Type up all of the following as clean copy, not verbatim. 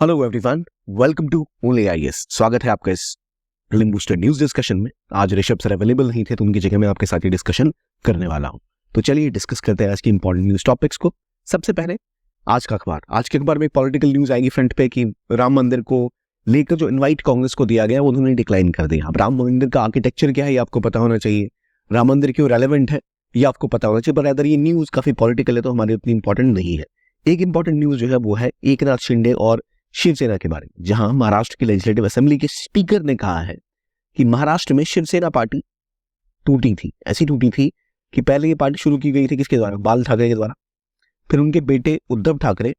Hello everyone, welcome to only IAS. स्वागत है आपका इस प्रीलिम बूस्टर न्यूज डिस्कशन में। आज ऋषभ सर अवेलेबल नहीं थे तो उनकी जगह मैं आपके साथ ही डिस्कशन करने वाला हूं। तो चलिए डिस्कस करते हैं आज की इंपॉर्टेंट न्यूज टॉपिक्स को। सबसे पहले आज के अखबार में एक पॉलिटिकल न्यूज आएगी फ्रंट पे कि राम मंदिर को लेकर जो इन्वाइट कांग्रेस को दिया गया वो उन्होंने डिक्लाइन कर दिया। अब राम मंदिर का आर्किटेक्चर क्या है ये आपको पता होना चाहिए, राम मंदिर क्यों रेलेवेंट है ये आपको पता होना चाहिए, पर अगर ये न्यूज काफी पॉलिटिकल है तो हमारे उतनी इंपॉर्टेंट नहीं है। एक इंपॉर्टेंट न्यूज जो है वो है एकनाथ शिंदे और शिवसेना के बारे में, जहां महाराष्ट्र की लेजिस्लेटिव असेंबली के स्पीकर ने कहा है कि महाराष्ट्र में शिवसेना पार्टी टूटी थी। ऐसी टूटी थी कि पहले ये पार्टी शुरू की गई थी किसके द्वारा, बाल ठाकरे के द्वारा, फिर उनके बेटे उद्धव ठाकरे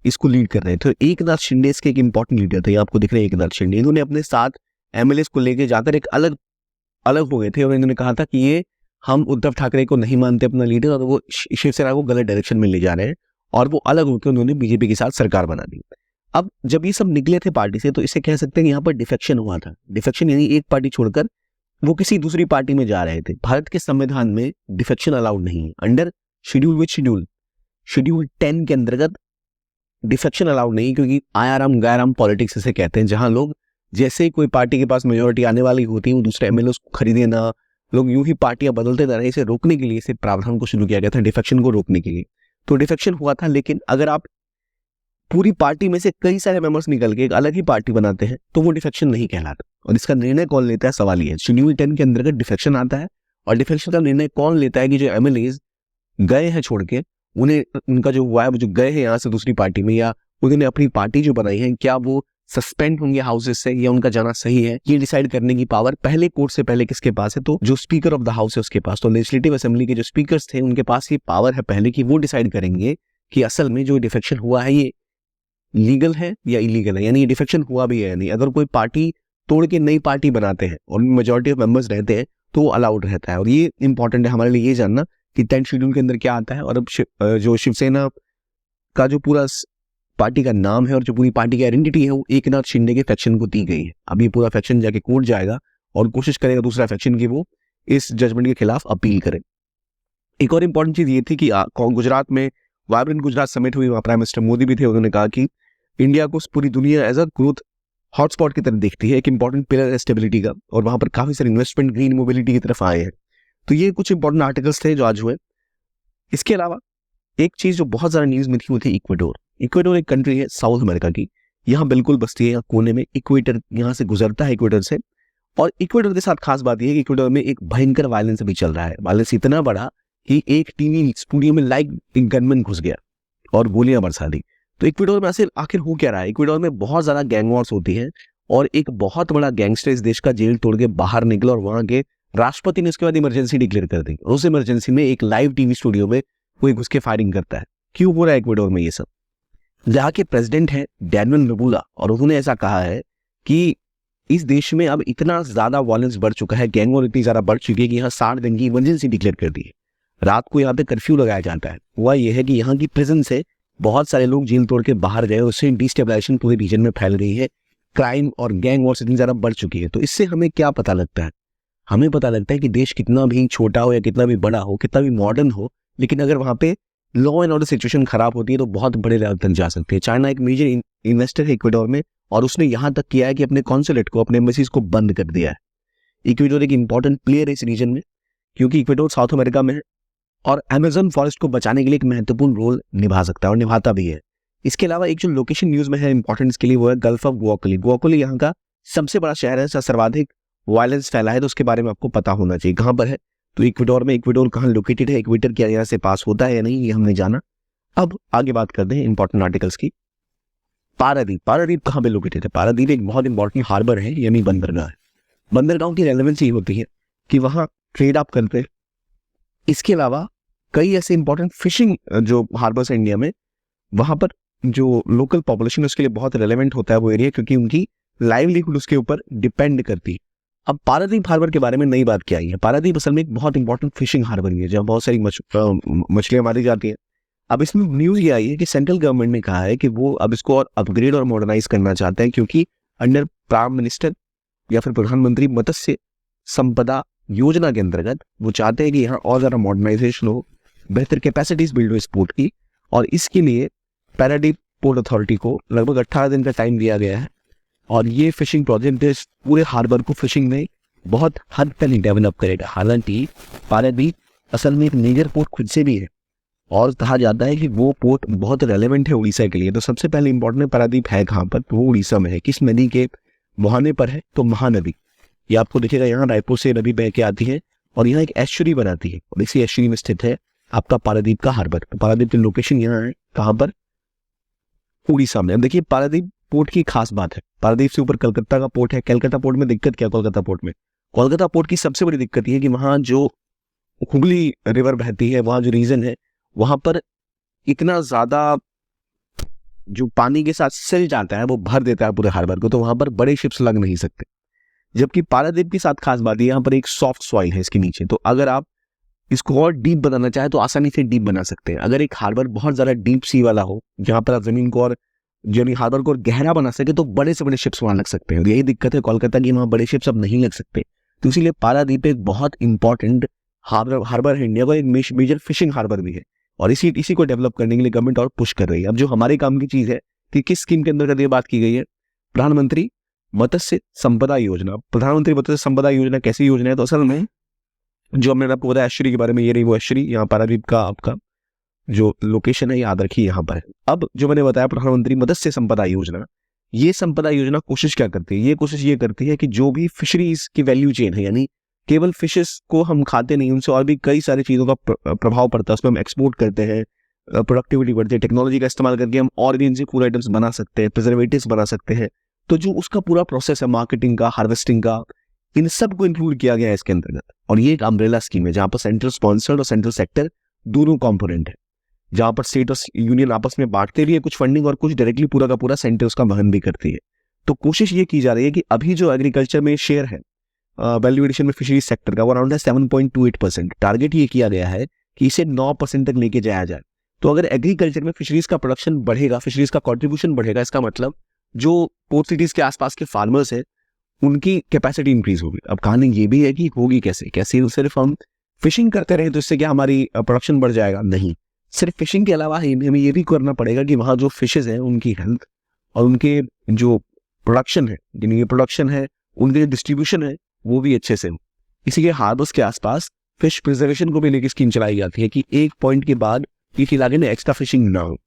इसको लीड कर रहे थे। एकनाथ शिंदे इसके एक इंपॉर्टेंट लीडर थे, आपको दिख रहे हैं एकनाथ शिंदे। इन्होंने अपने साथ एमएलए को लेकर जाकर एक अलग हो गए थे और इन्होंने कहा था कि ये हम उद्धव ठाकरे को नहीं मानते अपना लीडर और वो शिवसेना को गलत डायरेक्शन में ले जा रहे हैं, और वो अलग होकर उन्होंने बीजेपी के साथ सरकार बना दी। अब जब ये सब निकले थे पार्टी से तो इसे कह सकते हैं कि यहाँ पर डिफेक्शन हुआ था। डिफेक्शन यानी एक पार्टी छोड़कर वो किसी दूसरी पार्टी में जा रहे थे। भारत के संविधान में डिफेक्शन अलाउड नहीं है। अंडर शेड्यूल 10 के अंतर्गत डिफेक्शन अलाउड नहीं, क्योंकि आयाराम गायराम पॉलिटिक्स इसे कहते हैं, जहां लोग जैसे ही कोई पार्टी के पास मेजोरिटी आने वाली होती है वो दूसरे एमएलए को खरीदे ना, लोग यूं ही पार्टियां बदलते रहे। इसे रोकने के लिए इसे प्रावधान को शुरू किया गया था, डिफेक्शन को रोकने के लिए। तो डिफेक्शन हुआ था, लेकिन अगर आप पूरी पार्टी में से कई सारे मेंबर्स निकल के एक अलग ही पार्टी बनाते हैं तो वो डिफेक्शन नहीं कहलाता। और इसका निर्णय कौन लेता है, सवाल ये है। शेड्यूल 10 के अंतर्गत डिफेक्शन आता है और डिफेक्शन का निर्णय कौन लेता है कि जो एमएलए गए हैं छोड़ के, उन्हें उनका जो हुआ है, जो गए हैं यहाँ से दूसरी पार्टी में या उन्होंने अपनी पार्टी जो बनाई है, क्या वो सस्पेंड होंगे हाउसेस से या उनका जाना सही है, ये डिसाइड करने की पावर पहले कोर्ट से पहले किसके पास है, तो जो स्पीकर ऑफ द हाउस है उसके पास। तो लेजिस्लेटिव असेंबली के जो स्पीकर्स थे उनके पास ये पावर है पहले कि वो डिसाइड करेंगे कि असल में जो डिफेक्शन हुआ है ये लीगल है या इलीगल है, यानी ये डिफेक्शन हुआ भी है या नहीं। अगर कोई पार्टी तोड़ के नई पार्टी बनाते हैं और मेजॉरिटी ऑफ मेंबर्स रहते हैं तो वो अलाउड रहता है। और ये इंपॉर्टेंट है हमारे लिए ये जानना कि 10 शेड्यूल के अंदर क्या आता है। और अब जो शिवसेना का जो पूरा पार्टी का नाम है और जो पूरी पार्टी की आइडेंटिटी है वो एकनाथ शिंदे के फैक्शन को दी गई है। अब ये पूरा फैक्शन जाके कोर्ट जाएगा और कोशिश करेगा दूसरा फैक्शन की वो इस जजमेंट के खिलाफ अपील करे। एक और इंपॉर्टेंट चीज ये थी कि गुजरात में वाइब्रेंट गुजरात समिट हुई, वहां प्राइम मिनिस्टर मोदी भी थे। उन्होंने कहा कि इंडिया को पूरी दुनिया एज अ ग्रोथ हॉटस्पॉट की तरफ देखती है, एक इंपॉर्टेंट पिलर है स्टेबिलिटी का, और वहां पर काफी सारे इन्वेस्टमेंट ग्रीन मोबिलिटी की तरफ आए हैं। तो ये कुछ इंपॉर्टेंट आर्टिकल्स थे जो आज हुए। इसके अलावा एक चीज जो बहुत ज्यादा न्यूज में थी वो थी इक्वेडोर। इक्वेडोर एक कंट्री है साउथ अमेरिका की, यहाँ बिल्कुल बसती है, यहाँ कोने में इक्वेटर यहाँ से गुजरता है इक्वेटर से। और इक्वेडोर के साथ खास बात यह है कि इक्वेडोर में एक भयंकर वायलेंस अभी चल रहा है। वायलेंस इतना बड़ा कि एक टीवी स्टूडियो में एक गनमैन घुस गया और गोलियां बरसा दी। तो इक्वेडोर में आखिर हो क्या रहा है? इक्वेडोर में बहुत ज्यादा गैंग वॉर्स होती है और एक बहुत बड़ा गैंगस्टर इस देश का जेल तोड़ के बाहर निकला और वहां के राष्ट्रपति ने उसके बाद इमरजेंसी डिक्लेयर कर दी। उस इमरजेंसी में एक लाइव टीवी स्टूडियो में कोई घुस के फायरिंग करता है। क्यों हो रहा है इक्वेडोर में ये सब? जहाँ के प्रेसिडेंट है डैनियल नोबोला, और उन्होंने ऐसा कहा है कि इस देश में अब इतना ज्यादा वायलेंस बढ़ चुका है, गैंग वॉर इतनी ज्यादा बढ़ चुकी है कि यहाँ 60 दिन की इमरजेंसी डिक्लेयर कर दी है। रात को यहाँ पे कर्फ्यू लगाया जाता है। हुआ यह है कि यहाँ की प्रिजन से बहुत सारे लोग जेल तोड़ के बाहर गए, उससे डिस्टेबलाइजेशन पूरे रीजन में फैल गई है। क्राइम और गैंग वॉर इतनी ज्यादा बढ़ चुकी है। तो इससे हमें क्या पता लगता है? हमें पता लगता है कि देश कितना भी छोटा हो या कितना भी बड़ा हो, कितना भी मॉडर्न हो, लेकिन अगर वहां पे लॉ एंड ऑर्डर सिचुएशन खराब होती है तो बहुत बड़े लेवल तक जा सकते हैं। चाइना एक मेजर इन्वेस्टर है इक्वेडोर में, और उसने यहां तक किया है कि अपने कॉन्सुलेट को, अपने एम्बेसीज को बंद कर दिया है। इक्वेडोर एक इंपॉर्टेंट प्लेयर है इस रीजन में, क्योंकि इक्वेडोर साउथ अमेरिका में है और अमेजन फॉरेस्ट को बचाने के लिए एक महत्वपूर्ण रोल निभा सकता है और निभाता भी है। इसके अलावा एक जो लोकेशन न्यूज में है इंपॉर्टेंट इसके लिए वो है गल्फ ऑफ गुआकोली। गुआकोली यहाँ का सबसे बड़ा शहर है, सर्वाधिक वायलेंस फैला है, तो उसके बारे में आपको पता होना चाहिए कहां पर है। तो इक्वेडोर में, इक्वेडोर कहाँ लोकेटेड है, इक्वेटर क्या यहाँ से पास होता है या नहीं, ये हमने जाना। अब आगे बात करते हैं इंपॉर्टेंट आर्टिकल्स की। पारादीप कहाँ पे लोकेटेड है? पारादीप एक बहुत इंपॉर्टेंट हार्बर है, यानी बंदरगाह है। बंदरगाह की रेलेवेंस ये होती है कि वहां ट्रेड आप करते हैं। इसके अलावा कई ऐसे इंपॉर्टेंट फिशिंग जो हार्बर्स है इंडिया में, वहां पर जो लोकल पॉपुलेशन है उसके लिए बहुत रेलेवेंट होता है वो एरिया, क्योंकि उनकी लाइवलीहुड उसके ऊपर डिपेंड करती है। अब पारादीप हार्बर के बारे में नई बात क्या आई है? पारादीप असल में एक बहुत इंपॉर्टेंट फिशिंग हार्बर है जहाँ बहुत सारी मछलियां मारी जाती है। अब इसमें न्यूज ये आई है कि सेंट्रल गवर्नमेंट ने कहा है कि वो अब इसको और अपग्रेड और मॉडर्नाइज करना चाहते हैं, क्योंकि अंडर प्राइम मिनिस्टर या फिर प्रधानमंत्री मत्स्य संपदा योजना के अंतर्गत वो चाहते हैं कि यहाँ और ज्यादा मॉडर्नाइजेशन हो, बेहतर कैपेसिटीज बिल्ड हो स्पोर्ट की, और इसके लिए पारादीप पोर्ट अथॉरिटी को लगभग 18 दिन का टाइम दिया गया है और ये फिशिंग प्रोजेक्ट इस पूरे हार्बर को फिशिंग में बहुत हद तक डेवलप करेगा। हालांकि पारादीप असल में एक मेजर पोर्ट खुद से भी है और कहा जाता है कि वो पोर्ट बहुत रेलेवेंट है उड़ीसा के लिए। तो सबसे पहले इंपॉर्टेंट पारादीप है कहाँ पर, तो वो उड़ीसा में है। किस नदी के मुहाने पर है, तो महानदी। ये आपको दिखेगा, यहाँ रायपुर से नदी बह के आती है और यहाँ एक एस्चुरी बनाती है और इसी एस्चुरी में स्थित है आपका पारादीप का हार्बर। तो पारादीप की लोकेशन यहाँ है, कहाँ पर, उड़ीसा में। अब देखिए पारादीप पोर्ट की खास बात है, पारादीप से ऊपर कलकत्ता का पोर्ट है। कलकत्ता पोर्ट में दिक्कत क्या है? कोलकाता पोर्ट में, कोलकाता पोर्ट की सबसे बड़ी दिक्कत ये है कि वहाँ जो हुगली रिवर बहती है, वहाँ जो रीजन है, वहां पर इतना ज्यादा जो पानी के साथ सिल जाता है वो भर देता है पूरे हार्बर को, तो वहां पर बड़े शिप्स लग नहीं सकते। जबकि पारादीप के साथ खास बात है, यहाँ पर एक सॉफ्ट सॉइल है इसके नीचे, तो अगर आप इसको और डीप बनाना चाहे तो आसानी से डीप बना सकते हैं। अगर एक हार्बर बहुत ज्यादा डीप सी वाला हो, जहां पर आप जमीन को और यानी हार्बर को गहरा बना सके, तो बड़े से बड़े शिप्स वहां लग सकते हैं। यही दिक्कत है कोलकाता की, वहां बड़े शिप्स अब नहीं लग सकते। तो इसीलिए पारादीप एक बहुत इंपॉर्टेंट हार्बर है, इंडिया का एक मेजर फिशिंग हार्बर भी है और इसी को डेवलप करने के लिए गवर्नमेंट और पुश कर रही है। अब जो हमारे काम की चीज है कि किस स्कीम के अंदर ये बात की गई है, प्रधानमंत्री मत्स्य संपदा योजना। प्रधानमंत्री मत्स्य संपदा योजना कैसी योजना है? तो असल में जो हमने आपको बताया एस्चुरी के बारे में, ये रही वो एस्चुरी, यहाँ पारादीप का आपका जो लोकेशन है याद रखिए यहाँ पर है। अब जो मैंने बताया प्रधानमंत्री मत्स्य संपदा योजना, ये संपदा योजना कोशिश क्या करती है? ये कोशिश ये करती है कि जो भी फिशरीज की वैल्यू चेन है, यानी केवल फिशेस को हम खाते नहीं, उनसे और भी कई सारी चीजों का प्रभाव पड़ता है, उसमें हम एक्सपोर्ट करते हैं, प्रोडक्टिविटी बढ़ती है, टेक्नोलॉजी का इस्तेमाल करके हम ऑर्गेन से फूड आइटम्स बना सकते हैं, प्रिजर्वेटिव्स बना सकते हैं। तो जो उसका पूरा प्रोसेस है मार्केटिंग का, हार्वेस्टिंग का, इन सब को इंक्लूड किया गया है इसके अंतर्गत। और ये एक अम्ब्रेला स्कीम है जहां पर सेंट्रल स्पॉन्सर्ड और सेंट्रल सेक्टर दोनों कंपोनेंट है, जहां पर स्टेट और यूनियन आपस में बांटते भी है कुछ फंडिंग और कुछ डायरेक्टली पूरा का पूरा सेंटर उसका वहन भी करती है। तो कोशिश ये की जा रही है कि अभी जो एग्रीकल्चर में शेयर है वैल्यू एडिशन में फिशरीज सेक्टर का, वो अराउंड है 7.28%। टारगेट ये किया गया है कि इसे 9% तक लेके जाया जाए। तो अगर एग्रीकल्चर में फिशरीज का प्रोडक्शन बढ़ेगा, फिशरीज का कंट्रीब्यूशन बढ़ेगा, इसका मतलब जो पोर्ट सिटीज के आसपास के फार्मर्स है उनकी कैपेसिटी इंक्रीज होगी। अब कहानी ये भी है कि होगी कैसे सिर्फ हम फिशिंग करते रहे तो इससे क्या हमारी प्रोडक्शन बढ़ जाएगा? नहीं, सिर्फ फिशिंग के अलावा हमें ये भी करना पड़ेगा कि वहाँ जो फिशेज हैं उनकी हेल्थ और उनके जो प्रोडक्शन है, जिनकी प्रोडक्शन है, उनके जो डिस्ट्रीब्यूशन है, वो भी अच्छे से हो। इसीलिए हार्बर्स के आसपास फिश प्रिजर्वेशन को भी लेकर स्कीम चलाई जाती है कि एक पॉइंट के बाद किसी इलाके में एक्स्ट्रा फिशिंग ना हो।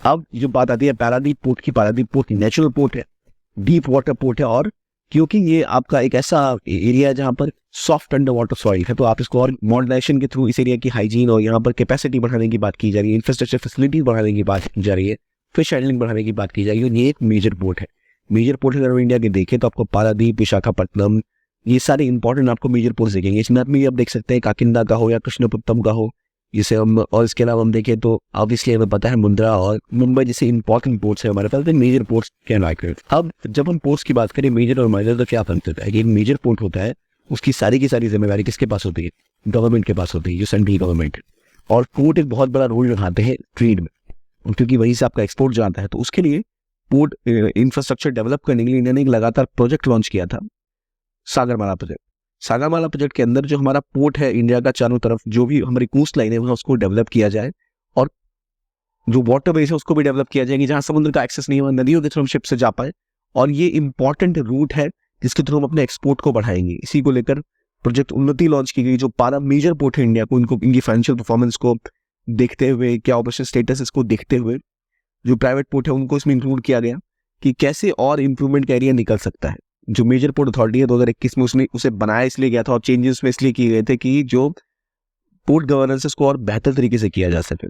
अब जो बात आती है पारादीप पोर्ट की, पारादीप पोर्ट नेचुरल पोर्ट है, डीप वाटर पोर्ट है, और क्योंकि ये आपका एक ऐसा एरिया है जहां पर सॉफ्ट अंडर वाटर सॉइल है, तो आप इसको और मॉडर्नाइजेशन के थ्रू इस एरिया की हाइजीन और यहाँ पर कैपेसिटी बढ़ाने की बात की जा रही है, इंफ्रास्ट्रक्चर फैसिलिटीज बढ़ाने की बात की जा रही है, फिश हैंडलिंग बढ़ाने की बात की जा रही है। ये एक मेजर पोर्ट है। मेजर पोर्ट अगर इंडिया के देखें तो आपको पारादीप, विशाखापट्टनम, ये सारे इंपॉर्टेंट आपको मेजर पोर्ट दिखेंगे। इस मैप में ये आप देख सकते हैं काकिंदा का हो या कृष्णपुत्तम का हो, जिसे हम, और इसके अलावा हम देखें तो ऑब्वियसली हमें पता है मुंद्रा और मुंबई जैसे इंपॉर्टेंट पोर्ट्स है हमारे पास, मेजर पोर्ट्स क्या लाइक। अब जब हम पोर्ट्स की बात करें मेजर और माइनर, तो क्या फर्क होता है कि मेजर पोर्ट होता है उसकी सारी की सारी जिम्मेदारी किसके पास होती है? गवर्नमेंट के पास होती है, जो सेंट्रल गवर्नमेंट है। और पोर्ट एक बहुत बड़ा रोल निभाते हैं ट्रेड में, क्योंकि वहीं से आपका एक्सपोर्ट जाता है। तो उसके लिए पोर्ट इंफ्रास्ट्रक्चर डेवलप करने के लिए इंडिया ने एक लगातार प्रोजेक्ट लॉन्च किया था, सागरमाला प्रोजेक्ट। सागरमाला प्रोजेक्ट के अंदर जो हमारा पोर्ट है इंडिया का चारों तरफ, जो भी हमारी कोस्ट लाइन है वहाँ उसको डेवलप किया जाए, और जो वाटरवेज है उसको भी डेवलप किया जाएगी, जहाँ समुद्र का एक्सेस नहीं है नदियों के थ्रू हम शिप से जा पाए। और ये इंपॉर्टेंट रूट है जिसके थ्रू हम अपने एक्सपोर्ट को बढ़ाएंगे। इसी को लेकर प्रोजेक्ट उन्नति लॉन्च की गई। जो 12 मेजर पोर्ट है इंडिया को, इनको इनकी फाइनेंशियल परफॉर्मेंस को देखते हुए, क्या ऑपरेशन स्टेटस इसको देखते हुए, जो प्राइवेट पोर्ट है उनको इसमें इंक्लूड किया गया कि कैसे और इंप्रूवमेंट का एरिया निकल सकता है। जो मेजर पोर्ट अथॉरिटी है 2021 में उसने उसे बनाया इसलिए गया था और चेंजेस में इसलिए किए गए थे कि जो पोर्ट गवर्नेंस को और बेहतर तरीके से किया जा सके।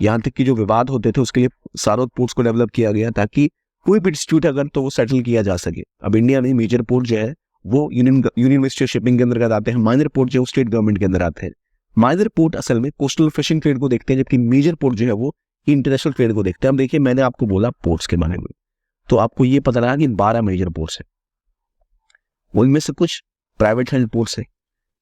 यहाँ तक कि जो विवाद होते थे उसके लिए सारों पोर्ट्स को डेवलप किया गया ताकि कोई भी डिस्प्यूट अगर तो वो सेटल किया जा सके। अब इंडिया में मेजर पोर्ट जो है वो यूनियन मिनिस्ट्री ऑफ शिपिंग के अंदर आते हैं, माइनर पोर्ट जो स्टेट गवर्नमेंट के अंदर आते हैं। माइनर पोर्ट असल में कोस्टल फिशिंग ट्रेड को देखते हैं, जबकि मेजर पोर्ट जो है वो इंटरनेशनल ट्रेड को देखते हैं। अब देखिए मैंने आपको बोला पोर्ट्स के बारे में, तो आपको ये पता लगा कि 12 मेजर पोर्ट्स है, उनमें से कुछ प्राइवेट हैंड पोर्ट्स है,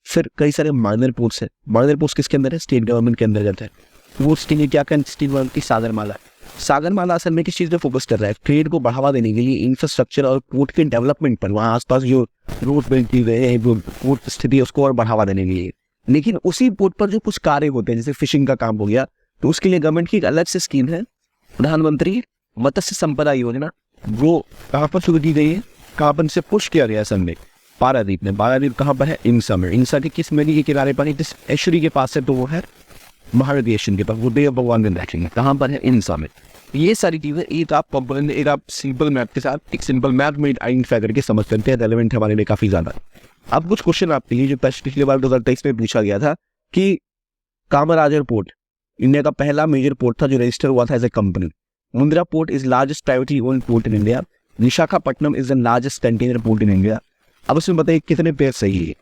फिर कई सारे माइनर पोर्ट्स है। माइनर पोर्ट्स किसके अंदर है? स्टेट गवर्नमेंट के अंदर जाता है। पोर्ट्स के लिए क्या स्टेट गवर्नमेंट की सागरमाला। सागरमाला असल में किस चीज पे फोकस कर रहा है? ट्रेड को बढ़ावा देने के लिए, इंफ्रास्ट्रक्चर और पोर्ट के डेवलपमेंट पर, वहाँ आसपास जो रोड बिल्ड की गए हैं, पोर्ट स्थिति है उसको और बढ़ावा देने के लिए। लेकिन उसी पोर्ट पर जो कुछ कार्य होते हैं जैसे फिशिंग का काम हो गया, तो उसके लिए गवर्नमेंट की एक अलग से स्कीम है प्रधानमंत्री मत्स्य संपदा योजना वो कहाँ पर शुरू की गई है, कहाँ पर से पुश किया गया असल में, पारादीप में। पारादीप कहाँ पर है, इंसा में। इंसा के किस नदी के किनारे पर है, जिस एशरी के पास है, तो वो है महानदी एशियन के पास, वो बे ऑफ बंगाल में बैठेंगे, कहाँ पर है, इंसा में। ये सारी चीजें एक आप सिंपल मैप के साथ एक सिंपल मैप में आइडेंटिफाई करके समझ सकते हैं, रेलेवेंट हमारे लिए काफी ज्यादा। अब कुछ क्वेश्चन आपके लिए जो पिछली बार 2023 में पूछा गया था कि कामराजर पोर्ट इंडिया का पहला मेजर पोर्ट था जो रजिस्टर हुआ था as a company. Mundra port is largest privately owned port in India. Visakhapatnam is the largest container port in India. अब उसमें बताइए कितने पेयर सही है,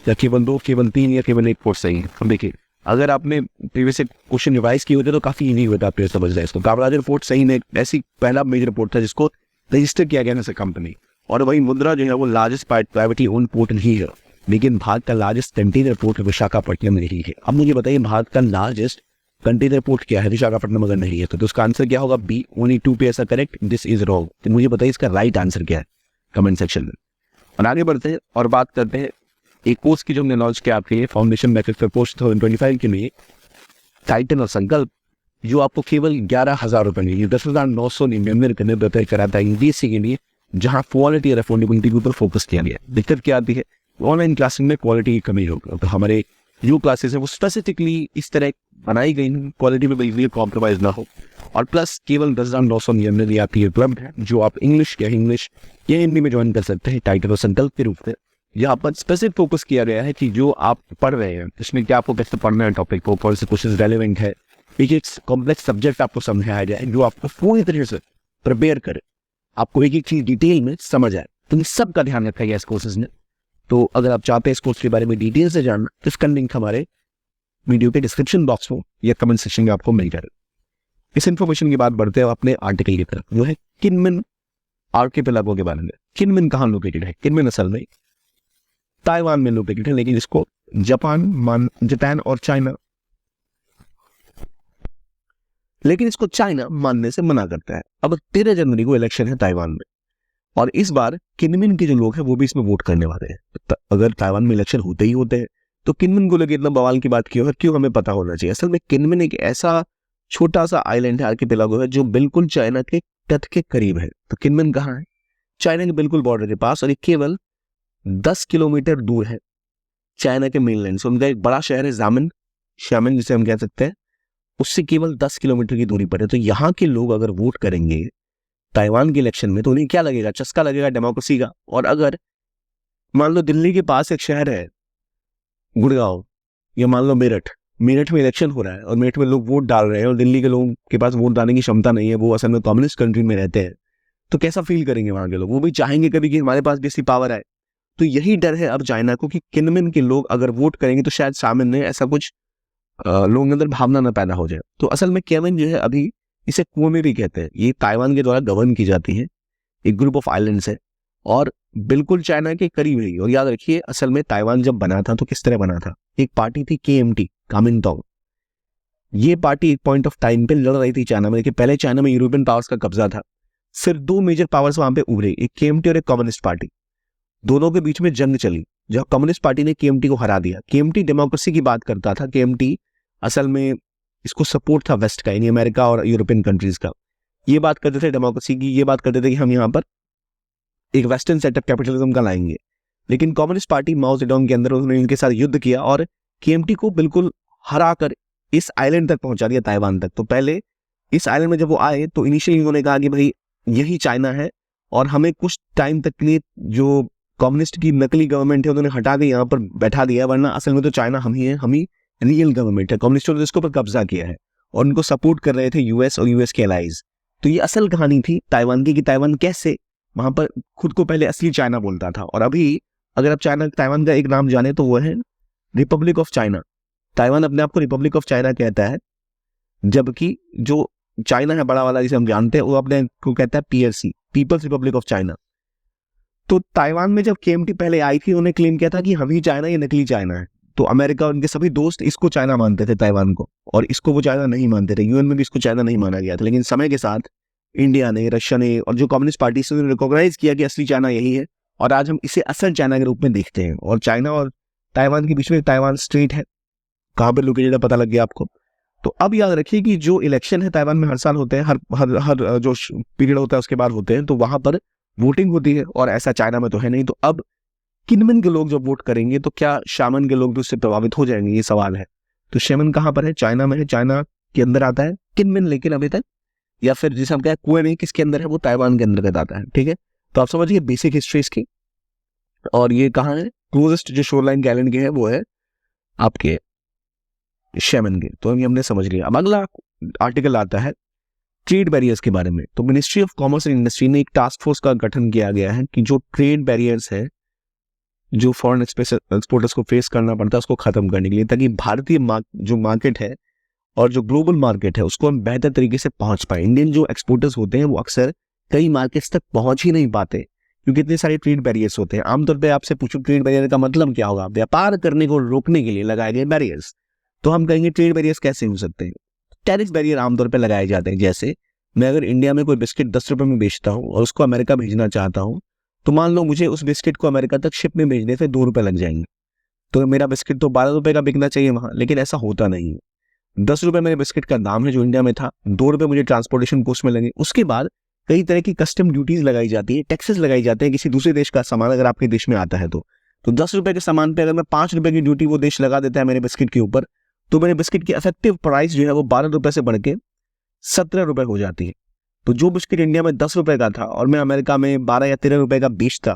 या केवल 2, केवल 3 या केवल 1 पोर्ट सही है। अब देखिए, अगर आपने प्रीवियस क्वेश्चन रिवाइज किए होते तो काफी इजी होता आप समझ रहे इसको। कामराजर पोर्ट सही ने ऐसी पहला मेजर पोर्ट था जिसको रजिस्टर किया गया एज ए कंपनी। और वही मुंद्रा जो है वो लार्जेस्ट प्राइवेटली ओन्ड पोर्ट नहीं है, लेकिन भारत का लार्जेस्ट कंटेनर पोर्ट विशाखापट्टनम नहीं है। अब मुझे बताइए भारत का लार्जेस्ट कंटेनर पोर्ट क्या है, विशाखापट्टनम अगर नहीं है तो उसका आंसर क्या होगा, B, only 2 pairs are correct, this is wrong. तो मुझे बताइए इसका राइट आंसर क्या है कमेंट सेक्शन में। और आगे बढ़ते हैं और बात करते हैं एक कोर्स की जो हमने लॉन्च किया आपके लिए, फाउंडेशन मैथड फॉर पोस्ट 2025 के लिए, टाइटन और संकल्प, जो आपको केवल 11,000 रुपए में 10,999 करने तय कराता है यूपीएससी के लिए, जहां क्वालिटी और अफोर्डेबिलिटी के ऊपर फोकस किया गया। दिक्कत क्या आती है, ऑनलाइन क्लासिंग में क्वालिटी की कमी होगी। तो हमारे जो क्लासेस है वो स्पेसिफिकली इस तरह बनाई गई, क्वालिटी में बिल्कुल कॉम्प्रोमाइज ना हो। और प्लस केवल 10,999 आपकी उपलब्ध है, जो आप इंग्लिश या हिंदी में ज्वाइन कर सकते हैं टाइटल और संकल्प के रूप में। यहाँ पर स्पेसिफिक फोकस किया गया है कि जो आप पढ़ रहे हैं इसमें क्या आपको कैसे पढ़ना है, टॉपिक को कौन से क्वेश्चन रेलेवेंट है, एक कॉम्प्लेक्स सब्जेक्ट आपको समझाया जाए जो आपको पूरी तरह से प्रिपेयर करे, आपको एक एक चीज डिटेल में समझ आए। तो इन सब का ध्यान रखा गया इस कोर्सेज में। तो अगर आप चाहते हैं इस कोर्स के बारे में डिटेल से जानना तो इसका लिंक हमारे वीडियो के डिस्क्रिप्शन बॉक्स में या कमेंट सेक्शन में आपको मिल जाएगा। इस इन्फॉर्मेशन की बात बढ़ते हैं अपने आर्टिकल की तरफ, जो है किनमिन आर्किपेलागो के बारे में। किनमिन कहाँ लोकेटेड है, किनमिन असल में ताइवान में लोकेटेड है, लेकिन इसको जापान और चाइना मानने से मना करता है। अब 13 जनवरी को इलेक्शन है ताइवान में, और इस बार किनमिन के जो लोग हैं वो भी इसमें वोट करने वाले हैं। अगर ताइवान में इलेक्शन होते ही होते हैं तो किनमिन को लेकर इतना बवाल की बात क्यों है, क्यों हमें पता होना चाहिए। असल में किनमिन एक ऐसा छोटा सा आइलैंड है, आर्किपेलागो है, जो बिल्कुल चाइना के तट के करीब है। तो किनमिन कहाँ है, चाइना के बिल्कुल बॉर्डर के पास, और ये केवल 10 किलोमीटर दूर है चाइना के मेनलैंड से। उनका एक बड़ा शहर है शामिन जिसे हम कह सकते हैं, उससे केवल 10 किलोमीटर की दूरी पर है। तो यहाँ के लोग अगर वोट करेंगे ताइवान के इलेक्शन में तो उन्हें क्या लगेगा, चस्का लगेगा डेमोक्रेसी का। और अगर मान लो दिल्ली के पास एक शहर है गुड़गांव, या मान लो मेरठ में इलेक्शन हो रहा है और मेरठ में लोग वोट डाल रहे हैं और दिल्ली के लोगों के पास वोट डालने की क्षमता नहीं है, वो असल में कम्युनिस्ट कंट्री में रहते हैं, तो कैसा फील करेंगे वहां के लोग। वो भी चाहेंगे कभी कि हमारे पास भी ऐसी पावर आए। तो यही डर है अब चाइना को कि किनमिन के लोग अगर वोट करेंगे तो शायद सामने ऐसा कुछ लोगों के अंदर भावना न पैदा हो जाए। तो असल में किनमिन जो है अभी इसे कुओमी भी कहते हैं, ये ताइवान के द्वारा गवर्न की जाती है, एक ग्रुप ऑफ आइलैंड्स है और बिल्कुल चाइना के करीब है। और याद रखिए असल में ताइवान जब बना था तो किस तरह बना था, एक पार्टी थी KMT, कामिंगतोंग। ये पार्टी एक पॉइंट ऑफ टाइम पे लड़ रही थी चाइना में, लेकिन पहले चाइना में यूरोपियन पावर्स का कब्जा था, फिर 2 मेजर पावर्स वहां पे उभरे, एक KMT और एक कम्युनिस्ट पार्टी। दोनों के बीच में जंग चली, जब कम्युनिस्ट पार्टी ने KMT को हरा दिया। KMT डेमोक्रेसी की बात करता था, KMT असल में इसको सपोर्ट था वेस्ट का, यानी अमेरिका और यूरोपियन कंट्रीज का। ये बात करते थे डेमोक्रेसी की, ये बात करते थे कि हम यहाँ पर एक वेस्टर्न सेटअप कैपिटलिज्म का लाएंगे। लेकिन कम्युनिस्ट पार्टी माओ जेडोंग के अंदर उन्होंने इनके साथ युद्ध किया और KMT को बिल्कुल हरा कर इस आइलैंड तक पहुंचा दिया, ताइवान तक। तो पहले इस आइलैंड में जब वो आए तो इनिशियली उन्होंने कहा कि भाई यही चाइना है और हमें कुछ टाइम तक के लिए जो कम्युनिस्ट की नकली गवर्नमेंट है उन्होंने हटा के यहाँ पर बैठा दिया, वरना असल में तो चाइना हम ही है, हम ही रियल गवर्नमेंट है। कम्युनिस्टों ने इसके ऊपर कब्जा किया है और उनको सपोर्ट कर रहे थे यूएस और यूएस के एलाइज। तो ये असल कहानी थी ताइवान की कि ताइवान कैसे वहां पर खुद को पहले असली चाइना बोलता था। और अभी अगर आप ताइवान का एक नाम जाने तो वो है रिपब्लिक ऑफ चाइना। ताइवान अपने आप को रिपब्लिक ऑफ चाइना कहता है, जबकि जो चाइना है बड़ा वाला जिसे हम जानते हैं वो अपने को कहता है PRC, People's Republic of China. तो ताइवान में जब KMT पहले आई थी उन्होंने क्लेम किया था कि हम ही चाइना, ये नकली चाइना है। तो अमेरिका और उनके सभी दोस्त इसको चाइना मानते थे ताइवान को, और इसको वो चाइना नहीं मानते थे। UN में भी इसको चाइना नहीं माना गया था। लेकिन समय के साथ इंडिया ने, रशिया ने और जो कम्युनिस्ट पार्टी से रिकॉग्नाइज किया कि असली चाइना यही है, और आज हम इसे असल चाइना के रूप में देखते हैं। और चाइना और ताइवान के बीच में ताइवान स्ट्रेट है, कहाँ पर लोकेटेड है पता लग गया आपको। तो अब याद रखिए कि जो इलेक्शन है ताइवान में हर साल होते हैं, हर हर हर जो पीरियड होता है उसके बाद होते हैं, तो वहां पर वोटिंग होती है, और ऐसा चाइना में तो है नहीं। तो अब किनमेन के लोग जब वोट करेंगे तो क्या शामन के लोग भी उससे प्रभावित हो जाएंगे, ये सवाल है। तो शेमन कहां पर है? चाइना में है, चाइना के अंदर आता है किनमेन, लेकिन अभी तक, या फिर जिसे हम कहते हैं कुएं नहीं, किसके अंदर है? वो ताइवान के अंदर आता है। ठीक है, तो आप समझिए बेसिक हिस्ट्री इसकी। और ये कहाँ है? क्लोजेस्ट जो शोरलाइन के आइलैंड के है वो है आपके शेमन के। तो ये हमने समझ लिया। अब अगला आर्टिकल आता है ट्रेड बैरियर्स के बारे में। तो ministry of commerce and industry ने एक टास्क फोर्स का गठन किया गया है कि जो ट्रेड बैरियर्स है, जो फॉरेन एक्सपोर्टर्स को फेस करना पड़ता है, उसको खत्म करने के लिए, ताकि भारतीय जो मार्केट है और जो ग्लोबल मार्केट है उसको हम बेहतर तरीके से पहुंच पाए। इंडियन जो एक्सपोर्टर्स होते हैं वो अक्सर कई मार्केट्स तक पहुंच ही नहीं पाते क्योंकि इतने सारे ट्रेड बैरियर्स होते हैं। आमतौर पे आपसे पूछो ट्रेड बैरियर का मतलब क्या होगा? व्यापार करने को रोकने के लिए लगाए गए बैरियर्स। तो हम कहेंगे ट्रेड बैरियर्स कैसे हो सकते हैं? टैरिफ बैरियर आमतौर पे लगाए जाते हैं। जैसे मैं अगर इंडिया में कोई बिस्किट 10 रुपए में बेचता हूँ और उसको अमेरिका भेजना चाहता हूँ, तो मान लो मुझे उस बिस्किट को अमेरिका तक शिप में भेजने से 2 रुपए लग जाएंगे, तो मेरा बिस्किट तो 12 रुपए का बिकना चाहिए वहां, लेकिन ऐसा होता नहीं है। 10 रुपए मेरे बिस्किट का दाम है जो इंडिया में था, 2 रुपए मुझे ट्रांसपोर्टेशन कॉस्ट में लगे। उसके बाद कई तरह की कस्टम ड्यूटीज लगाई जाती है, टैक्सेस लगाई जाते हैं किसी दूसरे देश का सामान अगर आपके देश में आता है तो 10 रुपए के सामान पे अगर मैं 5 रुपए की ड्यूटी वो देश लगा देता है मेरे बिस्किट के ऊपर, तो मेरे बिस्किट की इफेक्टिव प्राइस जो है वो 12 रुपए से बढ़ के 17 रुपए हो जाती है। तो जो बिस्किट इंडिया में 10 रुपए का था और मैं अमेरिका में 12 या 13 रुपए का बेचता,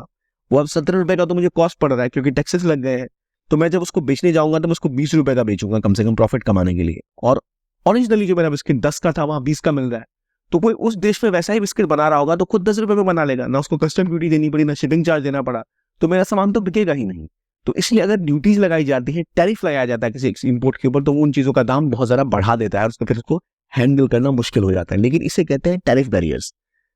वो अब 17 रुपए का तो मुझे कॉस्ट पड़ रहा है क्योंकि टैक्सेस लग गए हैं। तो मैं जब उसको बेचने जाऊंगा तो मैं उसको 20 रुपए का बेचूंगा कम से कम प्रॉफिट कमाने के लिए, और ओरिजिनली जो मेरा बिस्किट 10 का था वहां 20 का मिल रहा है। तो कोई उस देश में वैसा ही बिस्किट बना रहा होगा तो खुद 10 रुपए में बना लेगा, ना उसको कस्टम ड्यूटी देनी पड़ी, ना शिपिंग चार्ज देना पड़ा, तो मेरा सामान तो बिकेगा ही नहीं। तो इसलिए अगर ड्यूटीज लगाई जाती है, टैरिफ लगाया जाता है किसी इंपोर्ट के ऊपर, तो वो उन चीजों का दाम बहुत ज्यादा बढ़ा देता है और फिर उसको हैंडल करना मुश्किल हो जाता है। लेकिन इसे कहते हैं टैरिफ बैरियर्स।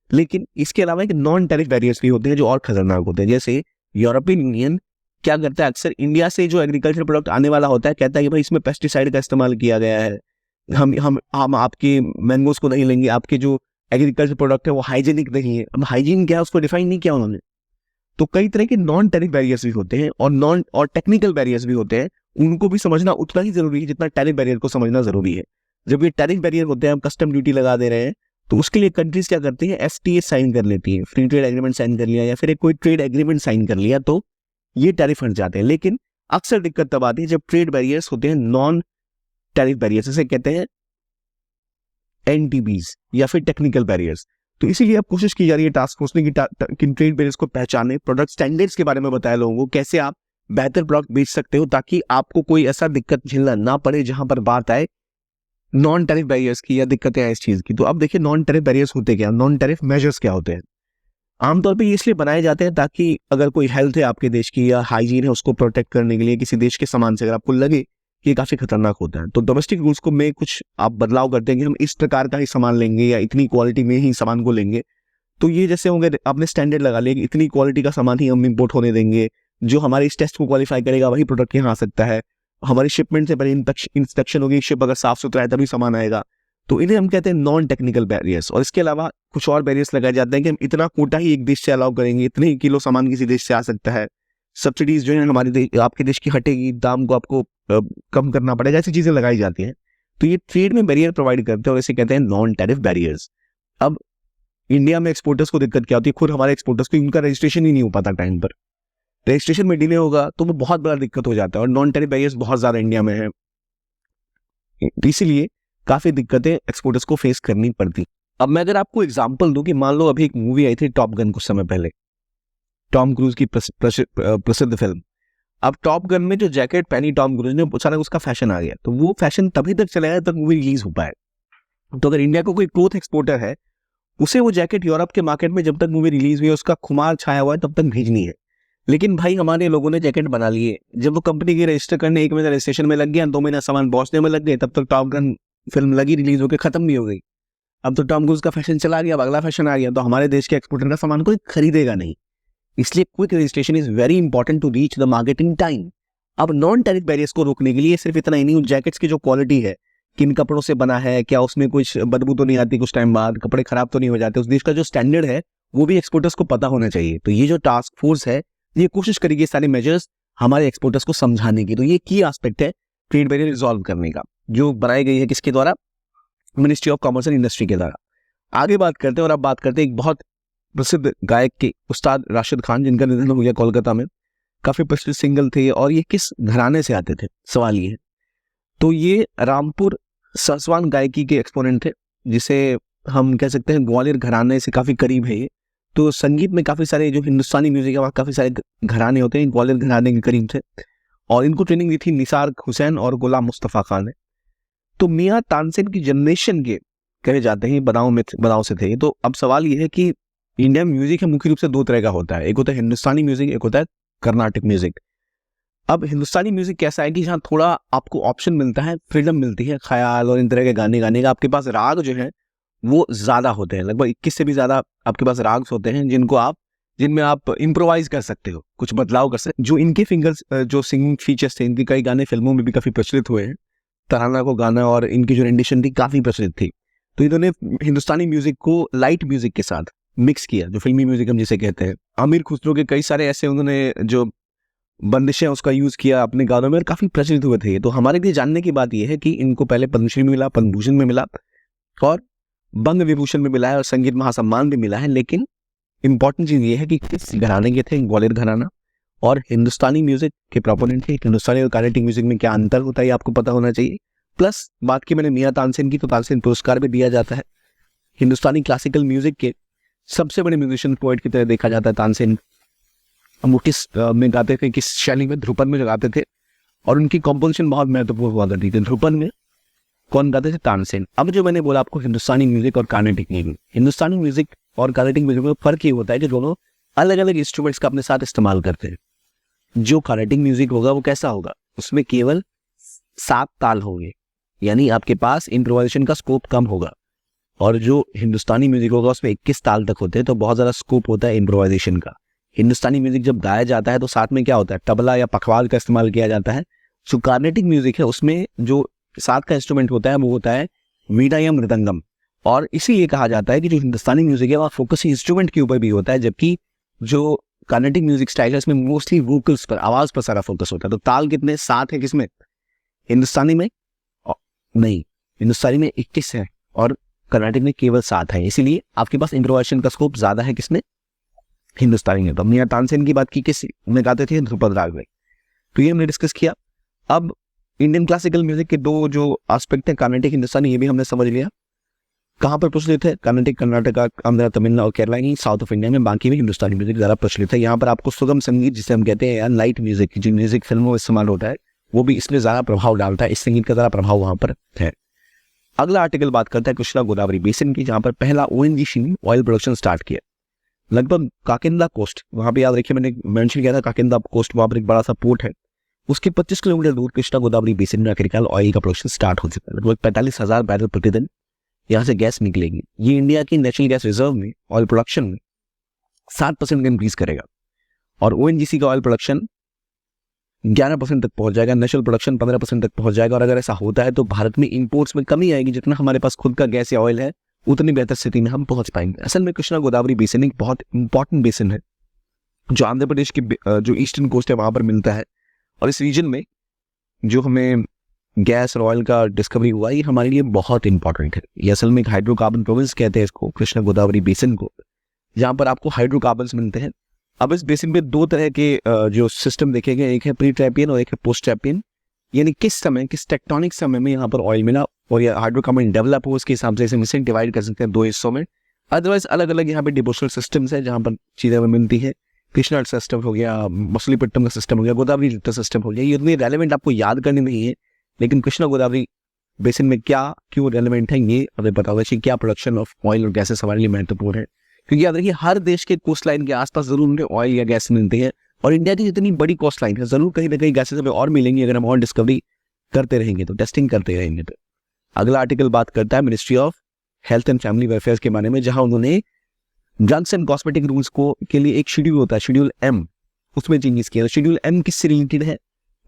लेकिन इसके अलावा एक नॉन टैरिफ बैरियर्स भी होते हैं जो और खतरनाक होते हैं। जैसे यूरोपियन यूनियन क्या करता है, अक्सर इंडिया से जो एग्रीकल्चर प्रोडक्ट आने वाला होता है कहता है कि भाई इसमें पेस्टिसाइड का इस्तेमाल किया गया है, हम आपके मैंगोज को नहीं लेंगे, आपके जो एग्रीकल्चर प्रोडक्ट है वो हाइजीनिक नहीं है। अब हाइजीन क्या है उसको डिफाइन नहीं किया उन्होंने। तो कई तरह के नॉन टैरिफ बैरियर्स भी होते हैं और टेक्निकल बैरियर्स भी होते हैं, उनको भी समझना उतना ही जरूरी है जितना टैरिफ बैरियर को समझना जरूरी है। जब ये टैरिफ बैरियर होते हैं, हम कस्टम ड्यूटी लगा दे रहे हैं, तो उसके लिए कंट्रीज क्या करती है, FTA साइन कर लेती है, फ्री ट्रेड एग्रीमेंट साइन कर लिया या फिर कोई ट्रेड एग्रीमेंट साइन कर लिया, तो ये टैरिफ हट जाते हैं। लेकिन अक्सर दिक्कत तब आती है जब ट्रेड बैरियर्स होते हैं नॉन टैरिफ बैरियर्स, इसे कहते हैं NTBs या फिर टेक्निकल बैरियर्स। तो इसीलिए अब कोशिश की जा रही है टास्क फोर्स ने कि ट्रेड बैरियर्स को पहचाने, प्रोडक्ट स्टैंडर्ड्स के बारे में बताया लोगों को, कैसे आप बेहतर प्रोडक्ट बेच सकते हो ताकि आपको कोई ऐसा दिक्कत झेलना ना पड़े जहां पर बात आए नॉन टैरिफ बैरियर्स की या दिक्कतें आए इस चीज की। तो अब देखिए नॉन टैरिफ बैरियर्स होते क्या, नॉन टैरिफ मेजर्स क्या होते हैं। आमतौर पे ये इसलिए बनाए जाते हैं ताकि अगर कोई हेल्थ है आपके देश की या हाइजीन है उसको प्रोटेक्ट करने के लिए, किसी देश के सामान से अगर आपको लगे कि ये काफी खतरनाक होता है, तो डोमेस्टिक रूल्स को में कुछ आप बदलाव करते हैं कि हम इस प्रकार का ही सामान लेंगे या इतनी क्वालिटी में ही सामान को लेंगे। तो ये जैसे होंगे आपने स्टैंडर्ड लगा लिया कि इतनी क्वालिटी का सामान ही हम इंपोर्ट होने देंगे, जो हमारे इस टेस्ट को क्वालिफाई करेगा वही प्रोडक्ट यहाँ आ सकता है, हमारी शिपमेंट से पहले इंस्पेक्शन होगी, शिप अगर साफ सुथरा है तभी सामान आएगा। तो इन्हें हम कहते हैं नॉन टेक्निकल बैरियर्स। और इसके अलावा कुछ और बैरियर्स लगाए जाते हैं कि हम इतना कोटा ही एक देश से अलाउ करेंगे, इतने ही किलो सामान किसी देश से आ सकता है, सब्सिडीज जो है हमारे आपके देश की हटेगी, दाम को आपको कम करना पड़ेगा, ऐसी चीजें लगाई जाती हैं। तो ये ट्रेड में बैरियर प्रोवाइड करते हैं और इसे कहते हैं नॉन टैरिफ बैरियर्स। अब इंडिया में एक्सपोर्टर्स को दिक्कत क्या होती है, खुद हमारे एक्सपोर्टर्स को इनका रजिस्ट्रेशन ही नहीं हो पाता टाइम पर, रजिस्ट्रेशन में डिले होगा तो वो बहुत बड़ा दिक्कत हो जाता है, और नॉन टैरिफ बैरियर्स बहुत ज्यादा इंडिया में है, इसीलिए काफी दिक्कतें एक्सपोर्टर्स को फेस करनी पड़ती। अब मैं अगर आपको एग्जांपल दूं कि मान लो अभी एक मूवी आई थी टॉप गन कुछ समय पहले, टॉम क्रूज की प्रसिद्ध फिल्म। अब टॉप गन में जो जैकेट पहनी टॉम क्रूज ने, अचानक उसका फैशन आ गया, तो वो फैशन तभी तक चलेगा जब तक मूवी रिलीज हो पाए। तो अगर इंडिया को कोई क्लोथ एक्सपोर्टर है, उसे वो जैकेट यूरोप के मार्केट में जब तक मूवी रिलीज हुई है, उसका खुमार छाया हुआ है, तब तक भेजनी है। लेकिन भाई हमारे लोगों ने जैकेट बना लिए, जब वो कंपनी की रजिस्टर करने 1 महीना रजिस्ट्रेशन में लग गया, 2 महीना सामान पहुंचने में लग गए, तब तक टॉप गन फिल्म लगी, रिलीज होकर खत्म भी हो गई। अब तो टॉम क्रूज का फैशन चला गया, अब अगला फैशन आ गया, तो हमारे देश के एक्सपोर्टर का सामान कोई खरीदेगा नहीं। इसलिए quick registration is very important to reach the market in time. अब नॉन टैरिफ बैरियर्स को रोकने के लिए सिर्फ इतना ही नहीं, उन जैकेट्स की जो क्वालिटी है, किन कपड़ों से बना है, क्या उसमें कुछ बदबू तो नहीं आती कुछ टाइम बाद, कपड़े खराब तो नहीं हो जाते, उस देश का जो स्टैंडर्ड है वो भी एक्सपोर्टर्स को पता होना चाहिए। तो ये जो टास्क फोर्स है ये कोशिश करेगी सारे मेजर्स हमारे एक्सपोर्टर्स को समझाने की। तो ये की एस्पेक्ट है ट्रेड बैरियर रिजॉल्व करने का। जो बनाई गई है किसके द्वारा, ministry of commerce and industry के द्वारा। आगे बात करते हैं और अब बात करते हैं एक बहुत प्रसिद्ध गायक के, उस्ताद राशिद खान, जिनका निधन हो गया कोलकाता में। काफी प्रसिद्ध सिंगर थे और ये किस घराने से आते थे, सवाल ये है। तो ये रामपुर सरस्वती गायकी के एक्सपोनेंट थे, जिसे हम कह सकते हैं ग्वालियर घराने से काफी करीब है ये। तो संगीत में काफी सारे जो हिंदुस्तानी म्यूजिक है वहाँ काफी सारे घराने होते हैं, ग्वालियर घराने के करीब थे। और इनको ट्रेनिंग दी थी निसार हुसैन और गुलाम मुस्तफा खान ने। तो मियां तानसेन की जनरेशन के कहे जाते हैं बदाऊं से थे। तो अब सवाल ये है कि इंडियन म्यूजिक है मुख्य रूप से दो तरह का होता है, एक होता है हिंदुस्तानी म्यूजिक, एक होता है कर्नाटक म्यूजिक। अब हिंदुस्तानी म्यूजिक कैसा है कि जहाँ थोड़ा आपको ऑप्शन मिलता है, फ्रीडम मिलती है ख्याल और इन तरह के गाने गाने का। आपके पास राग जो है वो ज्यादा होते हैं, लगभग 21 से भी ज्यादा आपके पास राग होते हैं जिनमें आप इम्प्रोवाइज कर सकते हो, कुछ बदलाव कर सकते। जो इनके फिंगर्स जो सिंगिंग फीचर्स थे, इनके कई गाने फिल्मों में भी काफी प्रचलित हुए हैं, तराना को गाना और इनकी जो रेंडिशन थी काफी प्रचलित थी। तो इन्होंने हिंदुस्तानी म्यूजिक को लाइट म्यूजिक के साथ मिक्स किया, जो फिल्मी म्यूजिक हम जिसे कहते हैं। आमिर खुसरो के कई सारे ऐसे उन्होंने जो बंदिशें उसका यूज किया अपने गानों में और काफी प्रचलित हुए थे। तो हमारे लिए जानने की बात यह है कि इनको पहले पद्मश्री में मिला, पद्म भूषण में मिला और बंग विभूषण में मिला है और संगीत महासम्मान भी मिला है। लेकिन इंपॉर्टेंट चीज ये है कि किस घराने के थे, ग्वालियर घराना। और हिंदुस्तानी म्यूजिक के प्रोपोनेंट थे। हिंदुस्तानी और कर्नाटक म्यूजिक में क्या अंतर होता है आपको पता होना चाहिए। प्लस बात की मैंने मियां तानसेन की, तो तानसेन पुरस्कार भी दिया जाता है। हिंदुस्तानी क्लासिकल म्यूजिक के सबसे बड़े म्यूजिशियन पोएट की तरह देखा जाता है तानसेन। वो किस में गाते थे, किस शैली में, ध्रुपद में गाते थे और उनकी कंपोजिशन बहुत महत्वपूर्ण हुआ करती थी। ध्रुपद में कौन गाते थे, तानसेन। अब जो मैंने बोला आपको हिंदुस्तानी म्यूजिक और कर्नाटक म्यूजिक, हिंदुस्तानी म्यूजिक और कर्नाटक म्यूजिक में फर्क ये होता है कि दोनों अलग अलग इंस्ट्रूमेंट्स का अपने साथ इस्तेमाल करते हैं। जो कर्नाटक म्यूजिक होगा वो कैसा होगा, उसमें केवल 7 ताल होंगे, यानी आपके पास इम्प्रोवाइजेशन का स्कोप कम होगा। और जो हिंदुस्तानी म्यूजिक होगा उसमें 21 ताल तक होते हैं, तो बहुत ज्यादा स्कोप होता है इम्प्रोवाइजेशन का। हिंदुस्तानी म्यूजिक जब गाया जाता है तो साथ में क्या होता है, तबला या पखवाज का इस्तेमाल किया जाता है। जो कर्नाटक म्यूजिक है उसमें जो साथ का इंस्ट्रूमेंट होता है वो होता है वीणा या मृदंगम। और इसीलिए कहा जाता है कि जो हिंदुस्तानी म्यूजिक है वह फोकस इंस्ट्रूमेंट के ऊपर भी होता है, जबकि जो कर्नाटक म्यूजिक स्टाइल है उसमें मोस्टली वोकल्स पर, आवाज पर सारा फोकस होता है। तो ताल कितने, 7 है किसमें, हिंदुस्तानी में नहीं, हिंदुस्तानी में 21 है और कर्नाटक में केवल 7 है। इसीलिए आपके पास इम्प्रोवाइजेशन का स्कोप ज्यादा है किसमें, हिंदुस्तानी में। तो मियां तानसेन की बात की किस में गाते थे, ध्रुपद राग में। तो ये हमने डिस्कस किया। अब इंडियन क्लासिकल म्यूजिक के दो जो एस्पेक्ट है, कर्नाटक हिंदुस्तानी, ये भी हमने समझ लिया। कहाँ पर प्रचलित है, कर्नाटक, कर्नाटका, आंध्र, तमिलनाडु और केरला ही साउथ ऑफ इंडिया में। बाकी में हिंदुस्तानी म्यूजिक ज्यादा प्रचलित है। यहाँ पर आपको सुगम संगीत जिसे हम कहते हैं या लाइट म्यूजिक, जो म्यूजिक फिल्मों में इस्तेमाल होता है, वो भी इसमें ज्यादा प्रभाव डालता है। इस संगीत का ज्यादा प्रभाव वहां पर है। अगला आर्टिकल बात करता है कृष्णा गोदावरी बेसिन की, जहां पर पहला ओएनजीसी ने ऑयल प्रोडक्शन स्टार्ट किया। लगभग काकिंदा कोस्ट, वहां पे याद रखिए मैंने मेंशन किया था काकिंदा कोस्ट, वहां पर एक बड़ा सा पोर्ट है, उसके 25 किलोमीटर दूर कृष्णा गोदावरी बेसिन में आखिरकार ऑयल का प्रोडक्शन स्टार्ट हो चुका है। लगभग 45,000 बैरल प्रतिदिन यहाँ से गैस निकलेगी। ये इंडिया की नेशनल गैस रिजर्व में ऑयल प्रोडक्शन में 7% का इंक्रीज करेगा और ओएनजीसी का ऑयल प्रोडक्शन 11% तक पहुंच जाएगा, नेशनल प्रोडक्शन 15% तक पहुंच जाएगा। और अगर ऐसा होता है तो भारत में इंपोर्ट्स में कमी आएगी। जितना हमारे पास खुद का गैस या ऑयल है उतनी बेहतर स्थिति में हम पहुंच पाएंगे। असल में कृष्णा गोदावरी बेसिन एक बहुत इंपॉर्टेंट बेसिन है जो आंध्र प्रदेश की जो ईस्टर्न कोस्ट है वहां पर मिलता है। और इस रीजन में जो हमें गैस और ऑयल का डिस्कवरी हुआ, ये हमारे लिए बहुत इंपॉर्टेंट है। ये असल में एक हाइड्रोकार्बन प्रोविंस कहते हैं इसको, कृष्णा गोदावरी बेसिन को, जहां पर आपको हाइड्रोकार्बन्स मिलते हैं। अब इस बेसिन में 2 तरह के जो सिस्टम देखे गए, एक है प्री ट्रैपियन और एक है पोस्ट ट्रैपियन, यानी किस समय, किस टेक्टोनिक समय में यहाँ पर ऑयल मिला और ये हाइड्रोकार्बन डेवलप हो, उसके हिसाब से इसे डिवाइड कर सकते हैं 2 हिस्सों में। अदरवाइज अलग अलग यहाँ पे डिवोशनल सिस्टम्स है जहाँ पर चीजें मिलती है। कृष्णा सिस्टम हो गया, मछलीपट्टनम का सिस्टम हो गया, गोदावरी सिस्टम हो गया। ये इतनी रेलेवेंट आपको याद करनी नहीं है, लेकिन कृष्णा गोदावरी बेसिन में क्या क्यों रेलेवेंट है ये हमें पता होगा चाहिए। क्या प्रोडक्शन ऑफ ऑयल और गैसेस हमारे लिए महत्वपूर्ण है, क्योंकि याद रखिए हर देश के कोस्ट लाइन के आसपास जरूर उन्हें ऑयल या गैस मिलती है। और इंडिया की जितनी बड़ी कोस्ट लाइन है जरूर कहीं ना कहीं गैसेस हमें और मिलेंगी अगर हम और डिस्कवरी करते रहेंगे, तो टेस्टिंग करते रहेंगे। तो अगला आर्टिकल बात करता है ministry of health and family welfare के बारे में, जहां उन्होंने ड्रग्स एंड कॉस्मेटिक रूल्स को के लिए एक शेड्यूल होता है, शेड्यूल एम, उसमें चेंजेस किए। शेड्यूल एम किससे रिलेटेड है,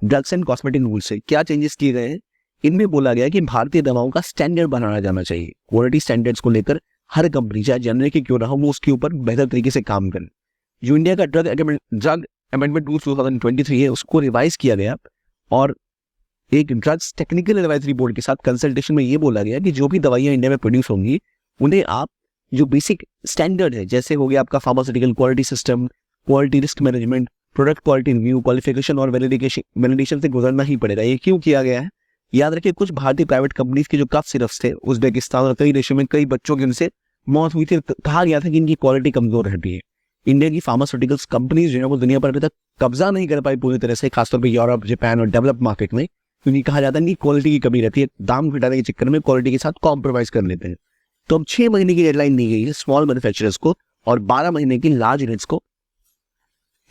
ड्रग्स एंड कॉस्मेटिक रूल से। क्या चेंजेस किए गए हैं, इनमें बोला गया कि भारतीय दवाओं का स्टैंडर्ड बनाया जाना चाहिए। क्वालिटी स्टैंडर्ड्स को लेकर हर कंपनी चाहे जनरिक की क्यों ना हो वो उसके ऊपर बेहतर तरीके से काम करे। जो इंडिया का ड्रग अमेंडमेंट रूल 2023 है उसको रिवाइज किया गया और एक ड्रग्स टेक्निकल एडवाइजरी बोर्ड के साथ कंसल्टेशन में ये बोला गया कि जो भी दवाइयां इंडिया में प्रोड्यूस होंगी उन्हें आप जो बेसिक स्टैंडर्ड है, जैसे हो गया आपका pharmaceutical quality system, quality risk management, product quality review, qualification और वैलिडेशन से गुजरना ही पड़ेगा। ये क्यों किया गया है? याद रखिए, कुछ भारतीय प्राइवेट कंपनीज के जो कफ सिरप्स थे उज्बेकिस्तान और कई देशों में कई बच्चों की उनसे मौत हुई थी। कहा गया था कि इनकी क्वालिटी कमजोर रहती है। इंडिया की फार्मास्यूटिकल्स कंपनीज जो है वो दुनिया पर अभी तक कब्जा नहीं कर पाई पूरी तरह से, खासतौर पर यूरोप, जापान और डेवलप मार्केट में, क्योंकि कहा जाता है कि क्वालिटी की कमी रहती है। दाम घटाने के चक्कर में क्वालिटी के साथ कॉम्प्रोमाइज कर लेते हैं। तो अब 6 महीने की डेडलाइन दी गई है स्मॉल मैन्युफैक्चरर्स को और 12 महीने की लार्ज यूनिट्स को,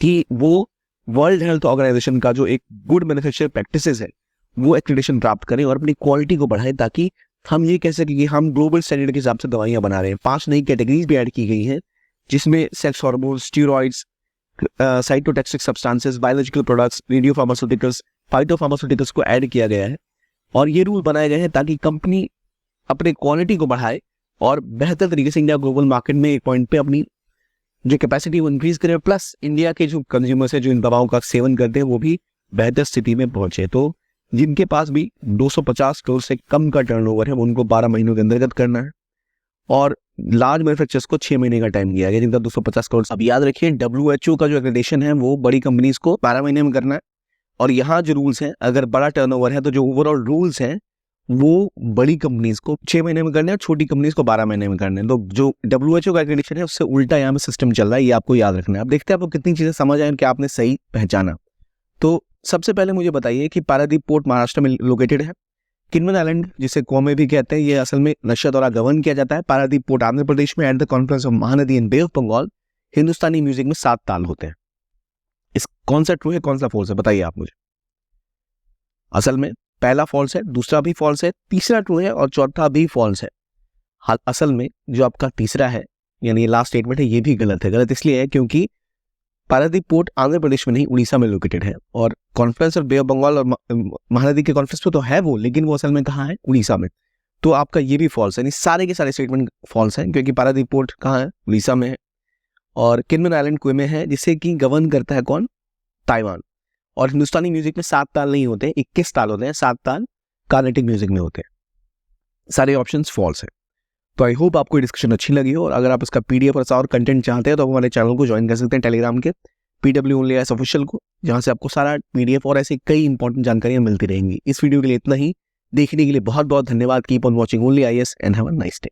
कि वो वर्ल्ड हेल्थ ऑर्गेनाइजेशन का जो एक गुड मैन्युफैक्चर प्रैक्टिसेस है वो एक्रेडिटेशन प्राप्त करें और अपनी क्वालिटी को बढ़ाएं, ताकि हम ये कह सकें कि हम ग्लोबल स्टैंडर्ड के हिसाब से दवाइयां बना रहे हैं। 5 नई कैटेगरीज भी ऐड की गई हैं, जिसमें sex hormones, steroids, cytotoxic substances, biological products, radio pharmaceuticals, phytopharmaceuticals को ऐड किया गया है। और ये रूल बनाए गए हैं ताकि कंपनी अपने क्वालिटी को बढ़ाए और बेहतर तरीके से इंडिया ग्लोबल मार्केट में एक पॉइंट पे अपनी जो कैपेसिटी वो इंक्रीज करे, प्लस इंडिया के जो कंज्यूमर्स है जो इन दवाओं का सेवन करते हैं वो भी बेहतर स्थिति में पहुंचे। तो जिनके पास भी 250 करोड़ से कम का टर्नओवर है उनको 12 महीनों के अंतर्गत करना है और लार्ज मैन्युफैक्चरर्स को 6 महीने का टाइम दिया गया जिनका 250 करोड़। अब याद रखिए, WHO का जो एक्रेडिटेशन है वो बड़ी कंपनीज को 12 महीने में करना है। और यहाँ जो रूल्स हैं, अगर बड़ा टर्नओवर है तो जो ओवरऑल रूल्स हैं वो बड़ी कंपनीज को 6 महीने में करना है, छोटी कंपनीज को 12 महीने में करना है। तो जो WHO का एक्रेडिटेशन है उससे उल्टा यहाँ में सिस्टम चल रहा है, ये आपको याद रखना है। अब देखते हैं आपको कितनी चीजें समझ आए कि आपने सही पहचाना। तो सबसे पहले मुझे बताइए कि पारादीप पोर्ट महाराष्ट्र में लोकेटेड है। किनमन आइलैंड, जिसे कौमे भी कहते हैं, ये असल में रशिया द्वारा गवर्न किया जाता है। पारादीप पोर्ट आंध्र प्रदेश में, at the conference of Mahanadi in bay of Bengal. Hindustani music में 7 ताल होते हैं। इस कौन सा ट्रू है, कौन सा फॉल्स है, बताइए आप मुझे। असल में पहला फॉल्स है, दूसरा भी फॉल्स है, तीसरा ट्रू है और चौथा भी फॉल्स है। असल में जो आपका तीसरा है यानी लास्ट स्टेटमेंट है ये भी गलत है। गलत इसलिए है क्योंकि पारादीप पोर्ट आंध्र प्रदेश में नहीं, उड़ीसा में लोकेटेड है। और conference of bay of Bengal और महानदी के कॉन्फ्रेंस पे तो है वो, लेकिन वो असल में कहाँ है, उड़ीसा में। तो आपका ये भी फॉल्स है, सारे के सारे स्टेटमेंट फॉल्स हैं, क्योंकि पारादीप पोर्ट कहाँ है, उड़ीसा में है। और किनमन आइलैंड कुए में है, जिसे कि गवर्न करता है कौन, ताइवान। और हिंदुस्तानी म्यूजिक में 7 ताल नहीं होते, 21 ताल होते हैं। 7 ताल कार्नेटिक म्यूजिक में होते हैं। सारे ऑप्शंस फॉल्स है। तो आई होप आपको ये डिस्कशन अच्छी लगी हो, और अगर आप इसका PDF और कंटेंट चाहते हैं तो हमारे चैनल को ज्वाइन कर सकते हैं टेलीग्राम के PWOnlyIS ऑफिशियल को, जहां से आपको सारा PDF और ऐसी कई इंपॉर्टेंट जानकारियां मिलती रहेंगी। इस वीडियो के लिए इतना ही। देखने के लिए बहुत बहुत धन्यवाद। Keep on watching OnlyIS and have a nice day.